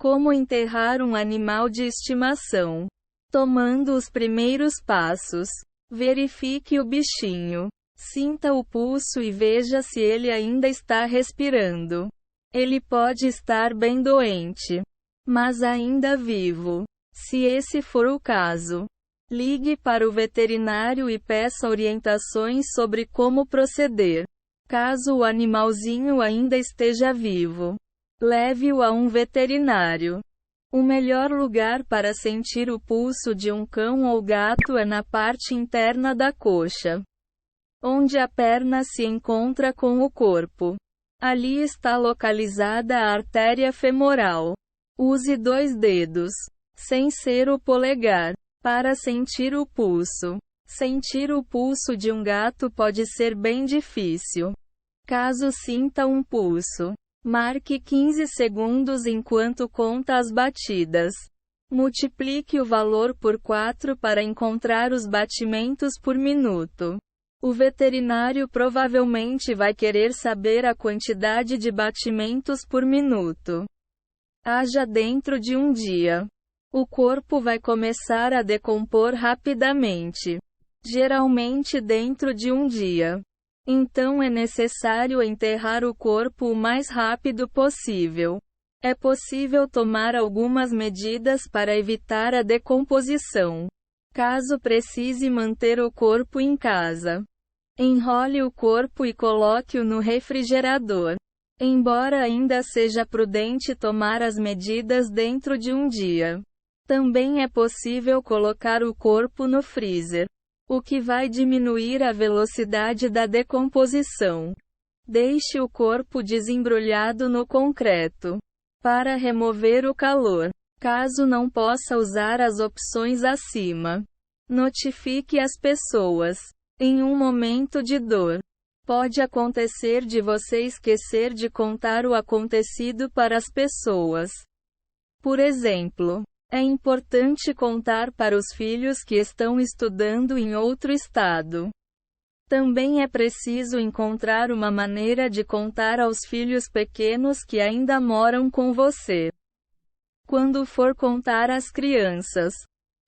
Como enterrar um animal de estimação. Tomando os primeiros passos. Verifique o bichinho. Sinta o pulso e veja se ele ainda está respirando. Ele pode estar bem doente, mas ainda vivo. Se esse for o caso, ligue para o veterinário e peça orientações sobre como proceder. Caso o animalzinho ainda esteja vivo, leve-o a um veterinário. O melhor lugar para sentir o pulso de um cão ou gato é na parte interna da coxa, onde a perna se encontra com o corpo. Ali está localizada a artéria femoral. Use 2 dedos, sem ser o polegar, para sentir o pulso. Sentir o pulso de um gato pode ser bem difícil. Caso sinta um pulso, marque 15 segundos enquanto conta as batidas. Multiplique o valor por 4 para encontrar os batimentos por minuto. O veterinário provavelmente vai querer saber a quantidade de batimentos por minuto. Haja dentro de um dia. O corpo vai começar a decompor rapidamente. Geralmente dentro de um dia. Então é necessário enterrar o corpo o mais rápido possível. É possível tomar algumas medidas para evitar a decomposição. Caso precise manter o corpo em casa, enrole o corpo e coloque-o no refrigerador. Embora ainda seja prudente tomar as medidas dentro de um dia, também é possível colocar o corpo no freezer, o que vai diminuir a velocidade da decomposição. Deixe o corpo desembrulhado no concreto para remover o calor. Caso não possa usar as opções acima, notifique as pessoas. Em um momento de dor, pode acontecer de você esquecer de contar o acontecido para as pessoas. Por exemplo, é importante contar para os filhos que estão estudando em outro estado. Também é preciso encontrar uma maneira de contar aos filhos pequenos que ainda moram com você. Quando for contar às crianças,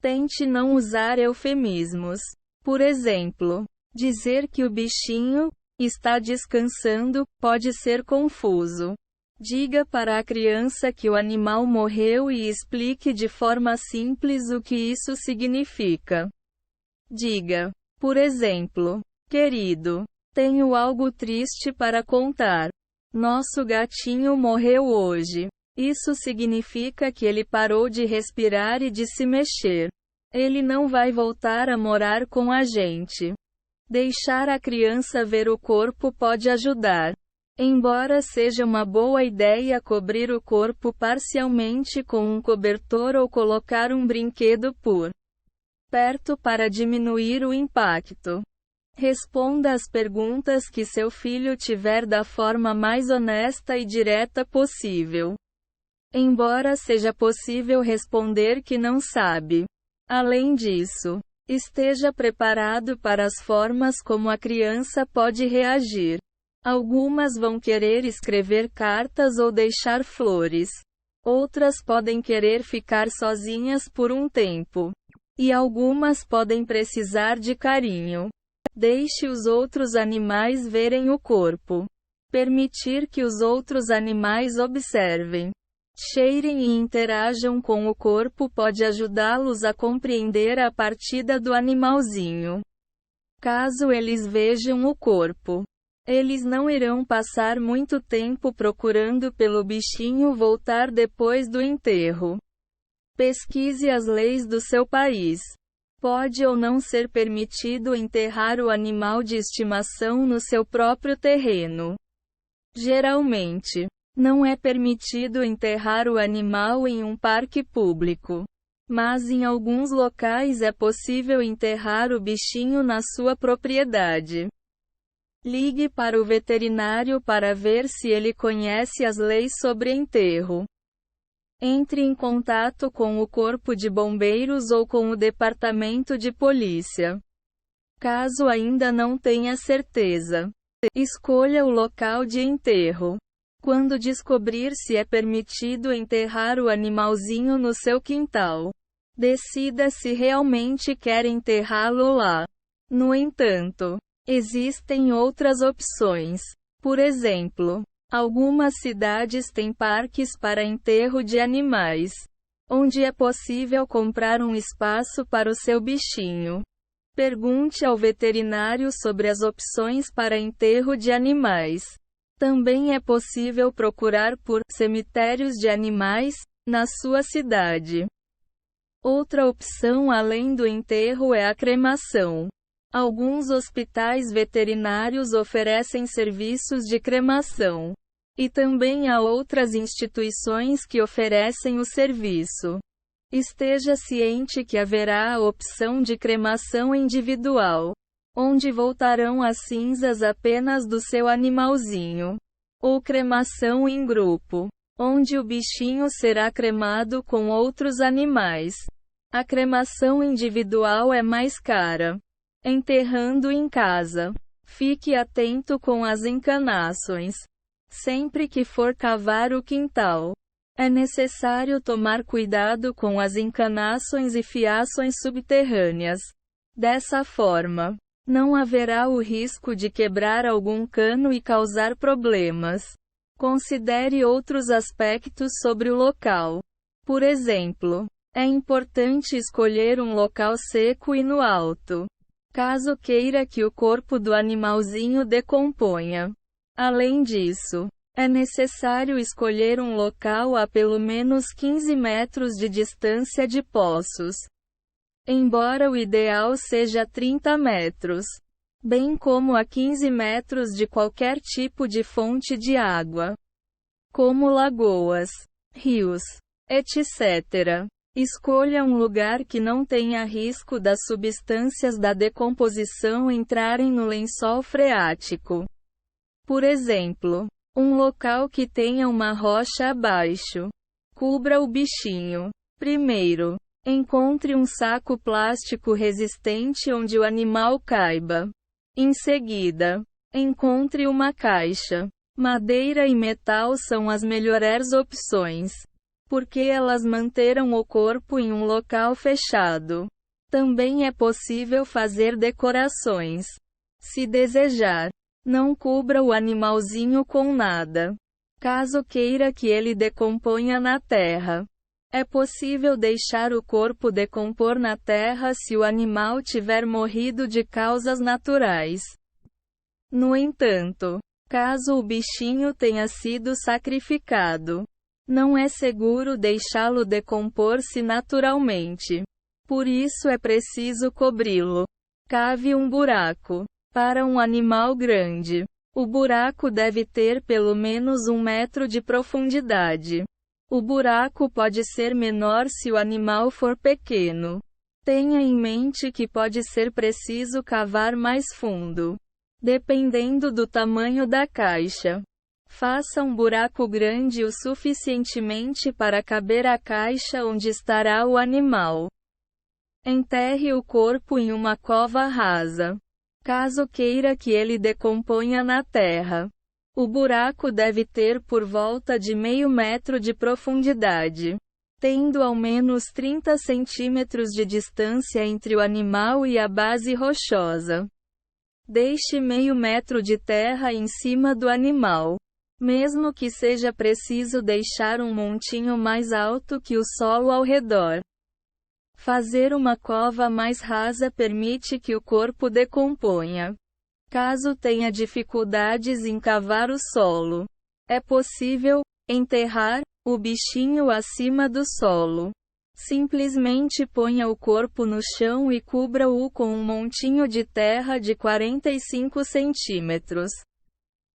tente não usar eufemismos. Por exemplo, dizer que o bichinho está descansando pode ser confuso. Diga para a criança que o animal morreu e explique de forma simples o que isso significa. Diga, por exemplo, querido, tenho algo triste para contar. Nosso gatinho morreu hoje. Isso significa que ele parou de respirar e de se mexer. Ele não vai voltar a morar com a gente. Deixar a criança ver o corpo pode ajudar. Embora seja uma boa ideia cobrir o corpo parcialmente com um cobertor ou colocar um brinquedo por perto para diminuir o impacto. Responda às perguntas que seu filho tiver da forma mais honesta e direta possível. Embora seja possível responder que não sabe. Além disso, esteja preparado para as formas como a criança pode reagir. Algumas vão querer escrever cartas ou deixar flores. Outras podem querer ficar sozinhas por um tempo. E algumas podem precisar de carinho. Deixe os outros animais verem o corpo. Permitir que os outros animais observem, cheirem e interajam com o corpo pode ajudá-los a compreender a partida do animalzinho. Caso eles vejam o corpo, eles não irão passar muito tempo procurando pelo bichinho voltar depois do enterro. Pesquise as leis do seu país. Pode ou não ser permitido enterrar o animal de estimação no seu próprio terreno. Geralmente, não é permitido enterrar o animal em um parque público. Mas em alguns locais é possível enterrar o bichinho na sua propriedade. Ligue para o veterinário para ver se ele conhece as leis sobre enterro. Entre em contato com o Corpo de Bombeiros ou com o Departamento de Polícia. Caso ainda não tenha certeza, escolha o local de enterro. Quando descobrir se é permitido enterrar o animalzinho no seu quintal, decida se realmente quer enterrá-lo lá. No entanto, existem outras opções. Por exemplo, algumas cidades têm parques para enterro de animais, onde é possível comprar um espaço para o seu bichinho. Pergunte ao veterinário sobre as opções para enterro de animais. Também é possível procurar por cemitérios de animais na sua cidade. Outra opção além do enterro é a cremação. Alguns hospitais veterinários oferecem serviços de cremação. E também há outras instituições que oferecem o serviço. Esteja ciente que haverá a opção de cremação individual, onde voltarão as cinzas apenas do seu animalzinho. Ou cremação em grupo, onde o bichinho será cremado com outros animais. A cremação individual é mais cara. Enterrando em casa. Fique atento com as encanações. Sempre que for cavar o quintal, é necessário tomar cuidado com as encanações e fiações subterrâneas. Dessa forma, não haverá o risco de quebrar algum cano e causar problemas. Considere outros aspectos sobre o local. Por exemplo, é importante escolher um local seco e no alto, caso queira que o corpo do animalzinho decomponha. Além disso, é necessário escolher um local a pelo menos 15 metros de distância de poços, embora o ideal seja 30 metros, bem como a 15 metros de qualquer tipo de fonte de água, como lagoas, rios, etc. Escolha um lugar que não tenha risco das substâncias da decomposição entrarem no lençol freático. Por exemplo, um local que tenha uma rocha abaixo. Cubra o bichinho. Primeiro, encontre um saco plástico resistente onde o animal caiba. Em seguida, encontre uma caixa. Madeira e metal são as melhores opções, porque elas manterão o corpo em um local fechado. Também é possível fazer decorações. Se desejar, não cubra o animalzinho com nada, caso queira que ele decomponha na terra. É possível deixar o corpo decompor na terra se o animal tiver morrido de causas naturais. No entanto, caso o bichinho tenha sido sacrificado, não é seguro deixá-lo decompor-se naturalmente. Por isso é preciso cobri-lo. Cave um buraco. Para um animal grande, o buraco deve ter pelo menos 1 metro de profundidade. O buraco pode ser menor se o animal for pequeno. Tenha em mente que pode ser preciso cavar mais fundo, dependendo do tamanho da caixa. Faça um buraco grande o suficientemente para caber a caixa onde estará o animal. Enterre o corpo em uma cova rasa, caso queira que ele decomponha na terra. O buraco deve ter por volta de meio metro de profundidade, tendo ao menos 30 centímetros de distância entre o animal e a base rochosa. Deixe meio metro de terra em cima do animal, mesmo que seja preciso deixar um montinho mais alto que o solo ao redor. Fazer uma cova mais rasa permite que o corpo decomponha. Caso tenha dificuldades em cavar o solo, é possível enterrar o bichinho acima do solo. Simplesmente ponha o corpo no chão e cubra-o com um montinho de terra de 45 centímetros.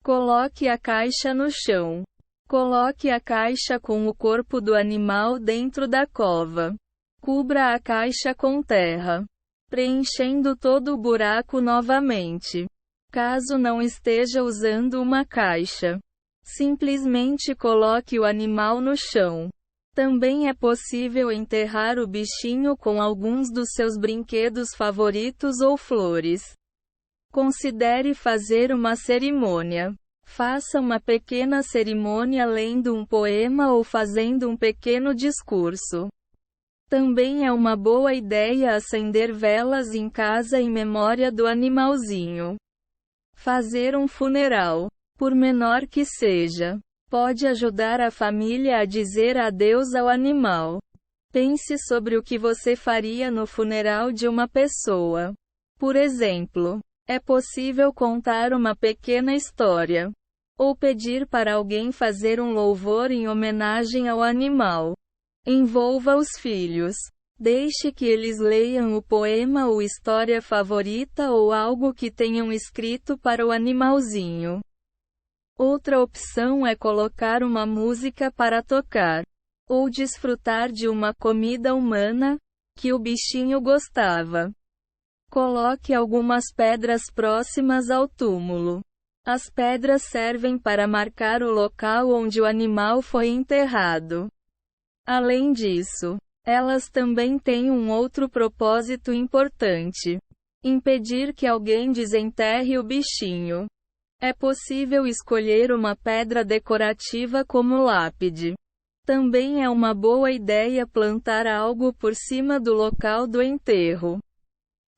Coloque a caixa no chão. Coloque a caixa com o corpo do animal dentro da cova. Cubra a caixa com terra, preenchendo todo o buraco novamente. Caso não esteja usando uma caixa, simplesmente coloque o animal no chão. Também é possível enterrar o bichinho com alguns dos seus brinquedos favoritos ou flores. Considere fazer uma cerimônia. Faça uma pequena cerimônia lendo um poema ou fazendo um pequeno discurso. Também é uma boa ideia acender velas em casa em memória do animalzinho. Fazer um funeral, por menor que seja, pode ajudar a família a dizer adeus ao animal. Pense sobre o que você faria no funeral de uma pessoa. Por exemplo, é possível contar uma pequena história, ou pedir para alguém fazer um louvor em homenagem ao animal. Envolva os filhos. Deixe que eles leiam o poema ou história favorita ou algo que tenham escrito para o animalzinho. Outra opção é colocar uma música para tocar, ou desfrutar de uma comida humana, que o bichinho gostava. Coloque algumas pedras próximas ao túmulo. As pedras servem para marcar o local onde o animal foi enterrado. Além disso, elas também têm um outro propósito importante: impedir que alguém desenterre o bichinho. É possível escolher uma pedra decorativa como lápide. Também é uma boa ideia plantar algo por cima do local do enterro,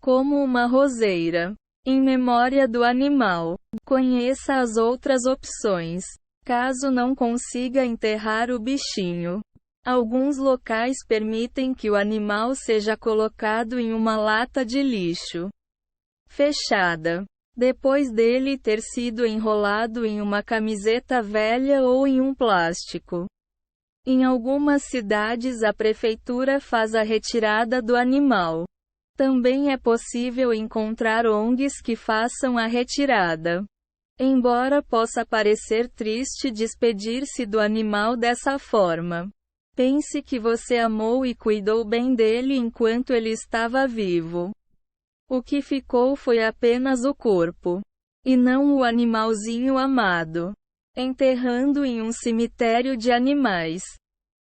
como uma roseira, em memória do animal. Conheça as outras opções, caso não consiga enterrar o bichinho. Alguns locais permitem que o animal seja colocado em uma lata de lixo fechada, depois dele ter sido enrolado em uma camiseta velha ou em um plástico. Em algumas cidades a prefeitura faz a retirada do animal. Também é possível encontrar ONGs que façam a retirada. Embora possa parecer triste despedir-se do animal dessa forma, pense que você amou e cuidou bem dele enquanto ele estava vivo. O que ficou foi apenas o corpo, e não o animalzinho amado. Enterrando em um cemitério de animais.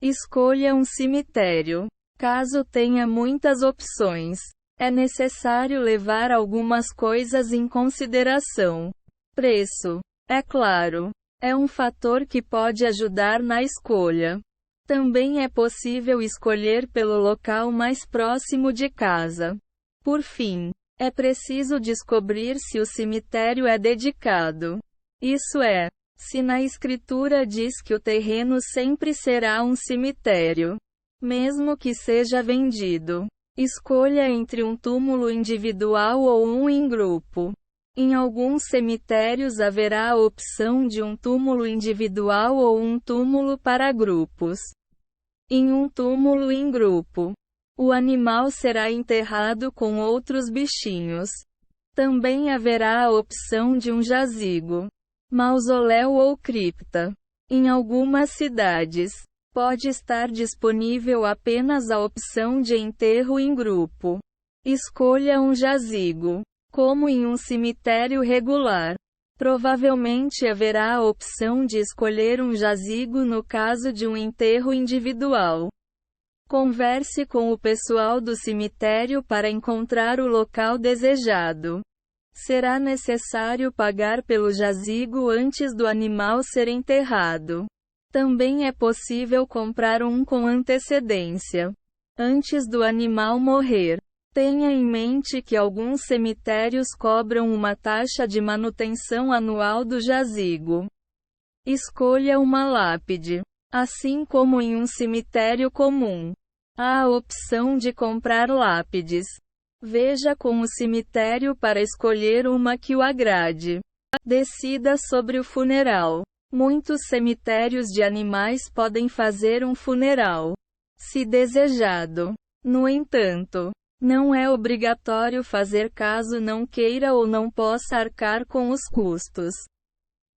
Escolha um cemitério. Caso tenha muitas opções, é necessário levar algumas coisas em consideração. Preço, é claro, é um fator que pode ajudar na escolha. Também é possível escolher pelo local mais próximo de casa. Por fim, é preciso descobrir se o cemitério é dedicado. Isso é, se na escritura diz que o terreno sempre será um cemitério, mesmo que seja vendido. Escolha entre um túmulo individual ou um em grupo. Em alguns cemitérios haverá a opção de um túmulo individual ou um túmulo para grupos. Em um túmulo em grupo, o animal será enterrado com outros bichinhos. Também haverá a opção de um jazigo, mausoléu ou cripta. Em algumas cidades, pode estar disponível apenas a opção de enterro em grupo. Escolha um jazigo. Como em um cemitério regular, provavelmente haverá a opção de escolher um jazigo no caso de um enterro individual. Converse com o pessoal do cemitério para encontrar o local desejado. Será necessário pagar pelo jazigo antes do animal ser enterrado. Também é possível comprar um com antecedência, antes do animal morrer. Tenha em mente que alguns cemitérios cobram uma taxa de manutenção anual do jazigo. Escolha uma lápide. Assim como em um cemitério comum, há a opção de comprar lápides. Veja com o cemitério para escolher uma que o agrade. Decida sobre o funeral. Muitos cemitérios de animais podem fazer um funeral, se desejado. No entanto, não é obrigatório fazer caso não queira ou não possa arcar com os custos.